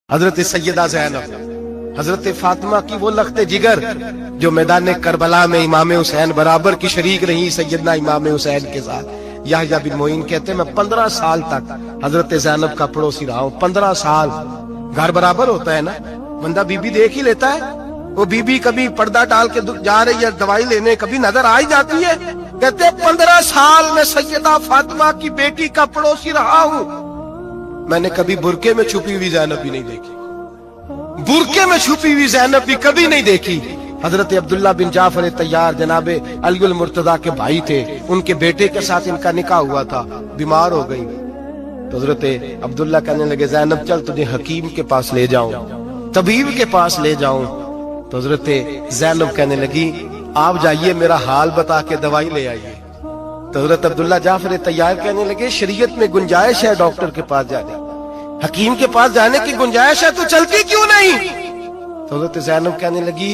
حضرت سیدہ زینب، حضرت فاطمہ کی وہ لخت جگر جو میدان کربلا میں امام حسین برابر کی شریک رہی سیدنا امام حسین کے ساتھ۔ یحییٰ بن معین کہتے ہیں میں 15 سال تک حضرت زینب کا پڑوسی رہا ہوں۔ 15 سال گھر برابر ہوتا ہے نا، بندہ بی بی دیکھ ہی لیتا ہے۔ وہ بی بی کبھی پردہ ڈال کے جا رہی ہے دوائی لینے، کبھی نظر آ ہی جاتی ہے۔ کہتے ہیں 15 سال میں سیدہ فاطمہ کی بیٹی کا پڑوسی رہا ہوں، میں نے کبھی برقعے میں چھپی ہوئی زینب بھی نہیں دیکھی، برقعے میں چھپی ہوئی زینب بھی کبھی نہیں دیکھی۔ حضرت عبداللہ بن جعفر طیار جناب علی المرتضیٰ کے بھائی تھے، ان کے بیٹے کے ساتھ ان کا نکاح ہوا تھا، بیمار ہو گئی تو حضرت عبداللہ کہنے لگے زینب چل تجھے حکیم کے پاس لے جاؤں، طبیب کے پاس لے جاؤں۔ تو حضرت زینب کہنے لگی آپ جائیے میرا حال بتا کے دوائی لے آئیے۔ تو حضرت عبداللہ جعفر طیار کہنے لگے شریعت میں گنجائش ہے ڈاکٹر کے پاس جانے، حکیم کے پاس جانے کی گنجائش ہے تو چلتی کیوں نہیں؟ تو حضرت زینب کہنے لگی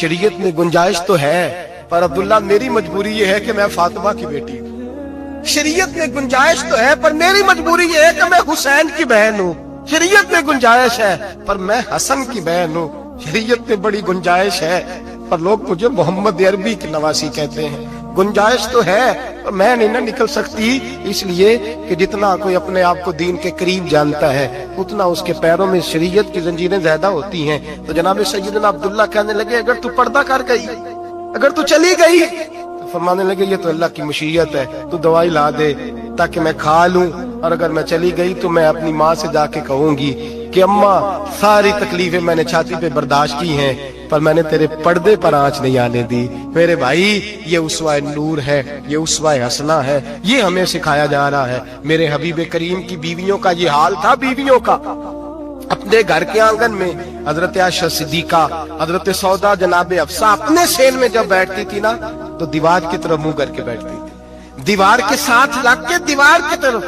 شریعت میں گنجائش تو ہے پر عبداللہ میری مجبوری یہ ہے کہ میں فاطمہ کی بیٹی ہوں۔ شریعت میں گنجائش تو ہے پر میری مجبوری یہ ہے کہ میں حسین کی بہن ہوں۔ شریعت میں گنجائش ہے پر میں حسن کی بہن ہوں۔ شریعت میں بڑی گنجائش ہے پر لوگ مجھے محمد عربی کی نواسی کہتے ہیں۔ گنجائش تو ہے پر میں نہیں نہ نکل سکتی، اس لیے کہ جتنا کوئی اپنے آپ کو دین کے قریب جانتا ہے اتنا اس کے پیروں میں شریعت کی زنجیریں زیادہ ہوتی ہیں۔ تو جناب سیدنا عبداللہ کہنے لگے اگر تو پردہ کر گئی، اگر تو چلی گئی، تو فرمانے لگے یہ تو اللہ کی مشیت ہے، تو دوائی لا دے تاکہ میں کھا لوں، اور اگر میں چلی گئی تو میں اپنی ماں سے جا کے کہوں گی کہ اماں ساری تکلیفیں میں نے چھاتی پہ برداشت کی ہیں پر میں نے تیرے پردے پر آنچ نہیں آنے دی۔ میرے بھائی یہ اسوہ نور ہے، یہ اسوہ حسنہ ہے، یہ ہمیں سکھایا جا رہا ہے۔ میرے حبیب کریم کی بیویوں کا یہ حال تھا، بیویوں کا اپنے گھر کے آنگن میں حضرت عائشہ صدیقہ، حضرت سودا جناب حفصہ اپنے سین میں جب بیٹھتی تھی نا تو دیوار کی طرف منہ کر کے بیٹھتی تھی، دیوار کے ساتھ لگ کے دیوار کی طرف۔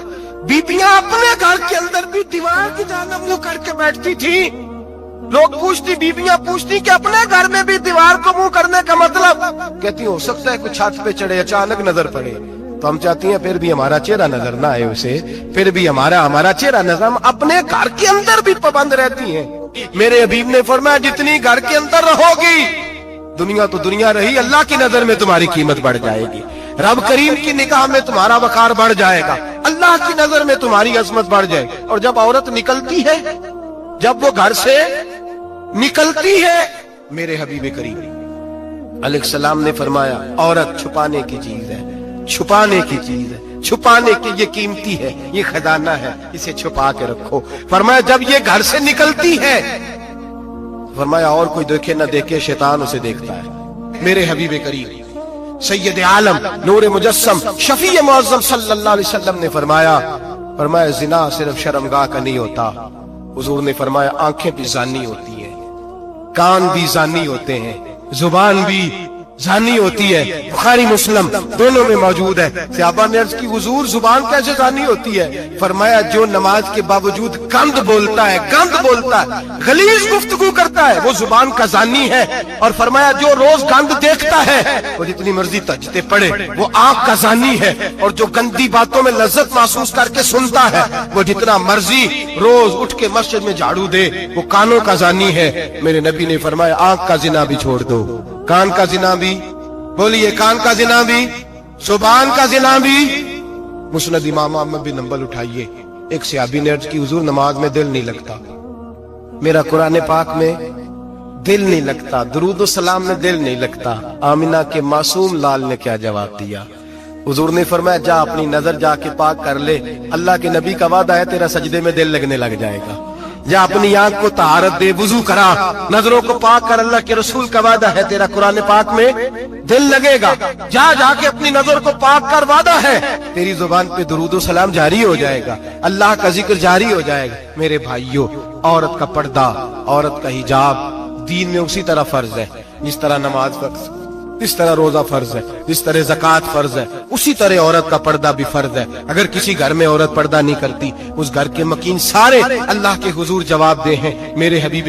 بیبیاں اپنے گھر کے اندر بھی دیوار کی جانب منہ کر کے بیٹھتی تھی۔ لوگ پوچھتی، بیبیاں پوچھتی کہ اپنے گھر میں بھی دیوار کو منہ کرنے کا مطلب؟ کہتی ہو سکتا ہے کچھ چھت پہ چڑھے اچانک نظر پڑے تو ہم چاہتی ہیں پھر بھی ہمارا چہرہ نظر نہ آئے اسے، پھر بھی ہمارا چہرہ نظر، ہم اپنے گھر کے اندر بھی پابند رہتی ہیں۔ میرے حبیب نے فرمایا جتنی گھر کے اندر رہو گی دنیا تو دنیا رہی، اللہ کی نظر میں تمہاری قیمت بڑھ جائے گی، رب کریم کی نگاہ میں تمہارا وقار بڑھ جائے گا، اللہ کی نظر میں تمہاری عظمت بڑھ جائے گی۔ اور جب عورت نکلتی ہے، جب وہ گھر سے نکلتی ہے، میرے حبیب کریم علیہ السلام نے فرمایا عورت چھپانے کی چیز ہے، چھپانے کی چیز ہے، چھپانے کی یہ قیمتی ہے، یہ خزانہ ہے، اسے چھپا کے رکھو۔ فرمایا جب یہ گھر سے نکلتی ہے، فرمایا اور کوئی دیکھے نہ دیکھے شیطان اسے دیکھتا ہے۔ میرے حبیب کریم سید عالم نور مجسم شفیع معظم صلی اللہ علیہ وسلم نے فرمایا زنا صرف شرمگاہ کا نہیں ہوتا، حضور نے فرمایا آنکھیں بھی زانی ہوتی ہیں، کان بھی زانی ہوتے ہیں، زبان بھی زانی ہوتی ہے۔ بخاری مسلم دونوں میں موجود ہے۔ صحابہ نے عرض کی حضور زبان کیسے زانی ہوتی ہے؟ فرمایا جو نماز کے باوجود گند بولتا ہے، غلیظ گفتگو کرتا ہے، وہ زبان کا زانی ہے۔ اور فرمایا جو روز گند دیکھتا ہے وہ جتنی مرضی تہجدیں پڑھے وہ آنکھ کا زانی ہے، اور جو گندی باتوں میں لذت محسوس کر کے سنتا ہے وہ جتنا مرضی روز اٹھ کے مسجد میں جھاڑو دے وہ کانوں کا زانی ہے۔ میرے نبی نے فرمایا آنکھ کا زنا بھی چھوڑ دو، کان کا زنا بھی، بولیے کان کا زنا بھی، زبان کا زنا بھی۔ مسند امام احمد بھی نمبر اٹھائیے۔ ایک صحابی نے عرض کی حضور نماز میں دل نہیں لگتا، میرا قرآن پاک میں دل نہیں لگتا، درود و سلام میں دل نہیں لگتا۔ آمینہ کے معصوم لال نے کیا جواب دیا؟ حضور نے فرمایا جا اپنی نظر جا کے پاک کر لے، اللہ کے نبی کا وعدہ ہے تیرا سجدے میں دل لگنے لگ جائے گا۔ یا اپنی آنکھ کو طہارت دے، وضو کرا، نظروں کو پاک کر، اللہ کے رسول کا وعدہ ہے تیرا قرآن پاک میں دل لگے گا۔ جا کے اپنی نظر کو پاک کر، وعدہ ہے تیری زبان پہ درود و سلام جاری ہو جائے گا، اللہ کا ذکر جاری ہو جائے گا۔ میرے بھائیوں عورت کا پردہ، عورت کا حجاب دین میں اسی طرح فرض ہے جس طرح نماز فرض، جس طرح روزہ فرض ہے، جس طرح زکوٰۃ فرض ہے، اسی طرح عورت کا پردہ بھی فرض ہے۔ اگر کسی گھر میں عورت پردہ نہیں کرتی اس گھر کے مکین سارے اللہ کے حضور جواب دے ہیں۔ میرے حبیب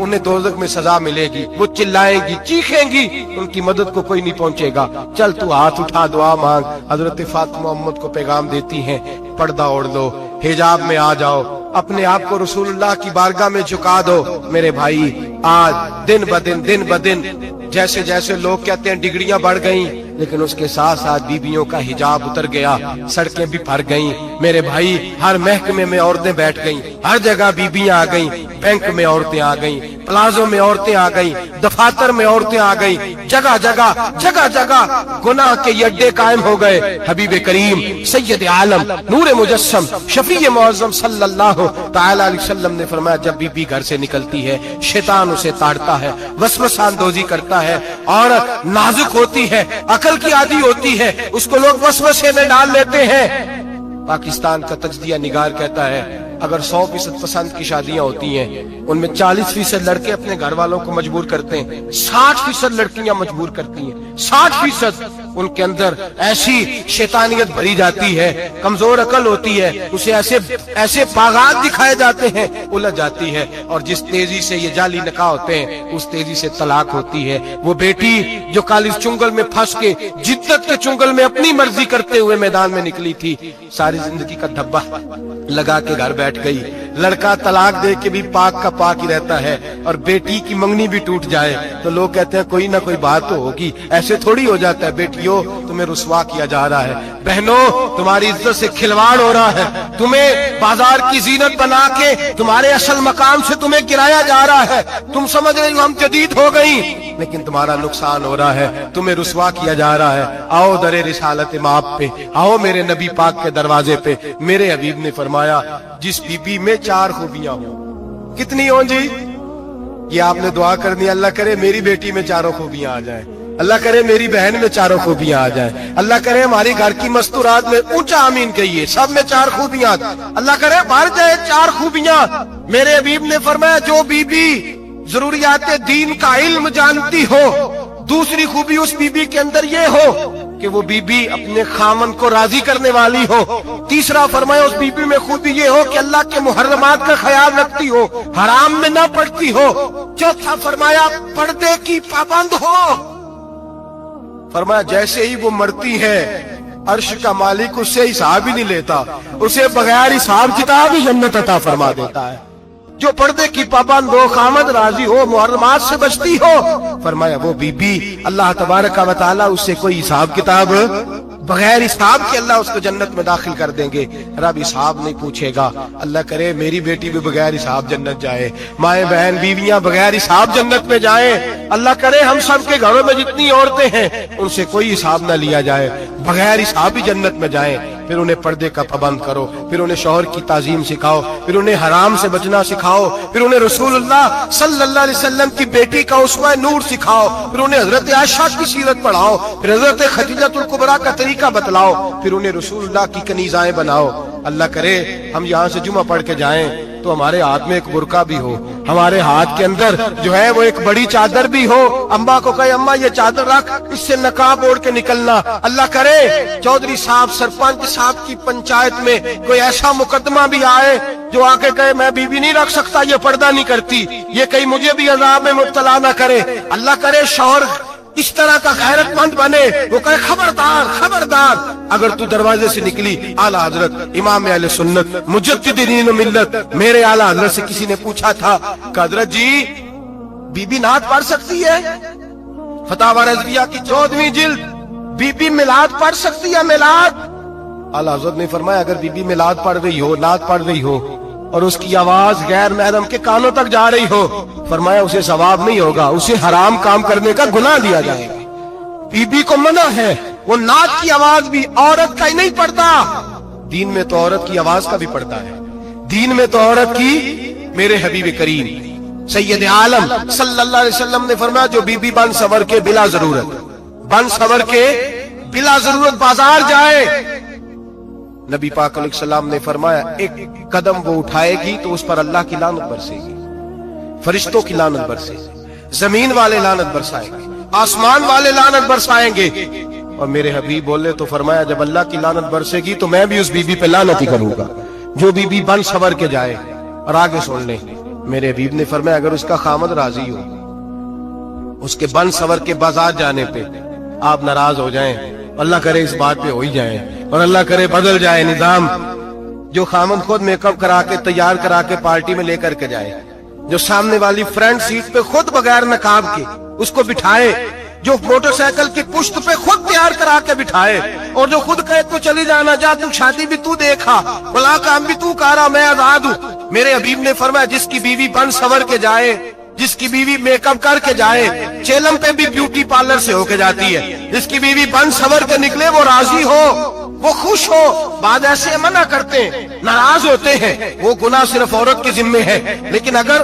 انہیں دوزخ میں سزا ملے گی، وہ چلائیں گی، چیخیں گی، ان کی مدد کو کوئی نہیں پہنچے گا۔ چل تو ہاتھ اٹھا دعا مانگ۔ حضرت فاطمہ امت کو پیغام دیتی ہیں، پردہ اوڑھ دو، حجاب میں آ جاؤ، اپنے آپ کو رسول اللہ کی بارگاہ میں جھکا دو۔ میرے بھائی آج دن بدن جیسے جیسے لوگ کہتے ہیں ڈگریاں بڑھ گئیں، لیکن اس کے ساتھ ساتھ بیویوں کا حجاب اتر گیا، سڑکیں بھی بھر گئیں۔ میرے بھائی ہر محکمے میں عورتیں بیٹھ گئیں، ہر جگہ بیویاں آ گئیں، بینک میں عورتیں آ گئیں، پلازوں میں عورتیں آ گئیں، دفاتر میں عورتیں آ گئیں، جگہ جگہ گناہ کے یہ اڈے قائم ہو گئے۔ حبیب کریم سید عالم نور مجسم شفیع معظم صلی اللہ تعالی علیہ وسلم نے فرمایا جب بیوی گھر سے نکلتی ہے شیطان اسے تاڑتا ہے، وسوسہ اندوزی کرتا ہے، عورت نازک ہوتی ہے، عقل کی عادی ہوتی ہے، اس کو لوگ وسوسے میں ڈال لیتے ہیں۔ پاکستان کا تجزیہ نگار کہتا ہے اگر 100% پسند کی شادیاں ہوتی ہیں ان میں 40% لڑکے اپنے گھر والوں کو مجبور کرتے ہیں، 60% لڑکیاں مجبور کرتی ہیں۔ 60% ان کے اندر ایسی شیطانیت بھری جاتی ہے، کمزور عقل ہوتی ہے، اسے ایسے باغات دکھائے جاتے ہیں، الجھ جاتی ہے، اور جس تیزی سے یہ جعلی نکاح ہوتے ہیں اس تیزی سے طلاق ہوتی ہے۔ وہ بیٹی جو کالج چنگل میں پھنس کے جدت کے چنگل میں اپنی مرضی کرتے ہوئے میدان میں نکلی تھی، ساری زندگی کا دھبا لگا کے گھر بیٹھ گئی۔ لڑکا طلاق دے کے بھی پاک کا پاک ہی رہتا ہے، اور بیٹی کی منگنی بھی ٹوٹ جائے تو لوگ کہتے ہیں کوئی نہ کوئی بات تو ہوگی، ایسے تھوڑی ہو جاتا ہے۔ بیٹیوں تمہیں رسوا کیا جا رہا ہے، بہنوں تمہاری عزت سے کھلواڑ ہو رہا ہے، تمہیں بازار کی زینت بنا کے تمہارے اصل مقام سے تمہیں گرایا جا رہا ہے۔ تم سمجھ رہے ہو ہم جدید ہو گئی، لیکن تمہارا نقصان ہو رہا ہے، تمہیں رسوا کیا جا رہا ہے۔ آؤ در رسالت مآب پہ، آؤ میرے نبی پاک کے دروازے پہ۔ میرے حبیب نے فرمایا جس بی بی میں 4 خوبیاں ہوں، کتنی ہوں جی؟ یہ آپ نے دعا کرنی، اللہ کرے میری بیٹی میں 4 خوبیاں آ جائیں، اللہ کرے میری بہن میں 4 خوبیاں آ جائیں، اللہ کرے ہماری گھر کی مستورات میں، اونچا آمین کہیے، سب میں 4 خوبیاں، اللہ کرے بھر جائے 4 خوبیاں۔ میرے حبیب نے فرمایا جو بی بی ضروریات دین کا علم جانتی ہو، دوسری خوبی اس بی بی کے اندر یہ ہو کہ وہ بی بی اپنے خامن کو راضی کرنے والی ہو، تیسرا فرمایا اس بی بی میں خوبی یہ ہو کہ اللہ کے محرمات کا خیال رکھتی ہو، حرام میں نہ پڑتی ہو، چوتھا فرمایا پردے کی پابند ہو۔ فرمایا جیسے ہی وہ مرتی ہے عرش کا مالک اس سے حساب ہی نہیں لیتا، اسے بغیر حساب کتاب ہی جنت عطا فرما دیتا ہے۔ جو پردے کی پابند ہو، خامد راضی ہو، محرمات سے بچتی ہو، فرمایا وہ بی بی اللہ تبارک و تعالی اس سے کوئی حساب کتاب بغیر حساب کے اللہ اس کو جنت میں داخل کر دیں گے۔ رب حساب نہیں پوچھے گا۔ اللہ کرے میری بیٹی بھی بغیر حساب جنت جائے، مائیں بہن بیویاں بغیر حساب جنت میں جائیں۔ اللہ کرے ہم سب کے گھروں میں جتنی عورتیں ہیں ان سے کوئی حساب نہ لیا جائے، بغیر حساب ہی جنت میں جائیں۔ پھر انہیں پردے کا پابند کرو، پھر انہیں شوہر کی تعظیم سکھاؤ، پھر انہیں حرام سے بچنا سکھاؤ، پھر انہیں رسول اللہ صلی اللہ علیہ وسلم کی بیٹی کا اسوہ نور سکھاؤ، پھر انہیں حضرت عائشہ کی سیرت پڑھاؤ، پھر حضرت خدیجہ الکبریٰ کا طریقہ بتلاؤ، پھر انہیں رسول اللہ کی کنیزائیں بناؤ۔ اللہ کرے ہم یہاں سے جمعہ پڑھ کے جائیں تو ہمارے ہاتھ میں ایک برقع بھی ہو، ہمارے ہاتھ کے اندر جو ہے وہ ایک بڑی چادر بھی ہو، اماں کو کہے اماں یہ چادر رکھ، اس سے نقاب اوڑھ کے نکلنا۔ اللہ کرے چودھری صاحب سرپنچ صاحب کی پنچایت میں کوئی ایسا مقدمہ بھی آئے جو آ کے کہے میں بیوی نہیں رکھ سکتا، یہ پردہ نہیں کرتی، یہ کہیں مجھے بھی عذاب میں مبتلا نہ کرے۔ اللہ کرے شوہر اس طرح کا غیرت مند بنے، وہ کہے خبردار خبردار، اگر تو دروازے سے نکلی اعلیٰ حضرت امام اہل سنت مجدد دین و ملت میرے اعلیٰ حضرت سے کسی نے پوچھا تھا کہ حضرت جی بی بی نعت پڑھ سکتی ہے؟ فتاوی رضویہ کی 14ویں جلد، بی بی میلاد پڑھ سکتی ہے؟ میلاد؟ اعلیٰ حضرت نے فرمایا اگر بی بی میلاد پڑھ رہی ہو، نعت پڑھ رہی ہو اور اس کی آواز غیر محرم کے کانوں تک جا رہی ہو، فرمایا اسے ثواب نہیں ہوگا، اسے حرام کام کرنے کا گناہ دیا جائے گا۔ بی بی کو منع ہے، وہ نعت کی آواز بھی عورت کا ہی نہیں پڑتا، دین میں تو عورت کی آواز کا بھی پڑتا ہے، دین میں تو عورت کی۔ میرے حبیب کریم سید عالم صلی اللہ علیہ وسلم نے فرمایا جو بی بی بن سور کے بلا ضرورت بازار جائے، نبی پاک علیہ السلام نے فرمایا ایک قدم وہ اٹھائے گی تو اس پر اللہ کی لعنت برسے گی، فرشتوں کی لعنت برسے گی، زمین والے لعنت برسائیں گے، آسمان والے لعنت برسائیں گے۔ اور میرے حبیب بولے تو فرمایا جب اللہ کی لعنت برسے گی تو میں بھی اس بی بی پہ لعنت ہی کروں گا جو بی بی بن سور کے جائے۔ اور آگے سن لیں میرے حبیب نے فرمایا اگر اس کا خامد راضی ہو، اس کے بن سور کے بازار جانے پہ آپ ناراض ہو جائیں، اللہ کرے اس بات پہ ہو ہی جائیں، اور اللہ کرے بدل جائے نظام، جو خامد خود میک اپ کرا کے تیار کرا کے پارٹی میں لے کر کے جائے، جو سامنے والی فرنٹ سیٹ پہ خود بغیر نقاب کے اس کو بٹھائے، جو موٹر سائیکل کی پشت پہ خود تیار کرا کے بٹھائے، اور جو خود کہے تو چلی جانا، جا تو شادی بھی تو دیکھا، بلا کام بھی تو کرا، میں آزاد ہوں۔ میرے حبیب نے فرمایا جس کی بیوی بن سور کے جائے، جس کی بیوی میک اپ کر کے جائے، چیلم پہ بھی بیوٹی پارلر سے ہو کے جاتی ہے، جس کی بیوی بن سور کے نکلے وہ راضی ہو، وہ خوش ہو۔ بعد ایسے منع کرتے ہیں، ناراض ہوتے ہیں، وہ گناہ صرف عورت کے ذمے ہے، لیکن اگر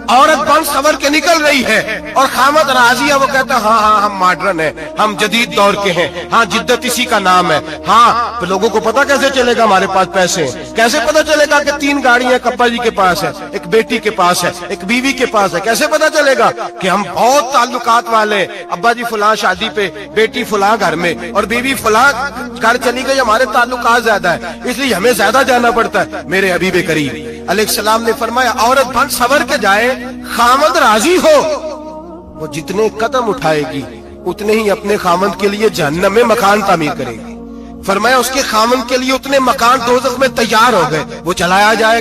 عورت بن سور کے نکل رہی ہے اور خامد راضی ہے، وہ کہتا ہے ہاں ہاں ہم ماڈرن ہیں، ہم جدید دور کے ہیں، ہاں جدت اسی کا نام ہے، ہاں تو لوگوں کو پتا کیسے چلے گا ہمارے پاس پیسے ہیں، کیسے پتا چلے گا کہ 3 گاڑیاں کپا جی کے پاس ہے، ایک بیٹی کے پاس ہے، ایک بیوی کے پاس ہے، کیسے پتا چلے گا کہ ہم بہت تعلقات والے، ابا جی فلاں شادی پہ، بیٹی فلاں گھر میں، اور بیوی فلاں گھر چلی گئی، ہمارے تعلقات زیادہ ہے اس لیے ہمیں زیادہ جانا پڑتا ہے۔ میرے حبیب کریم علیہ السلام نے فرمایا عورت بن سور کے جائے، خامد راضی ہو، وہ جتنے قدم اٹھائے گی اتنے ہی اپنے خامد کے لیے جہنم میں مکان تعمیر کرے گی۔ فرمایا اس کے خامد کے لیے اتنے مکان دوزخ میں تیار ہو گئے، وہ چلایا جائے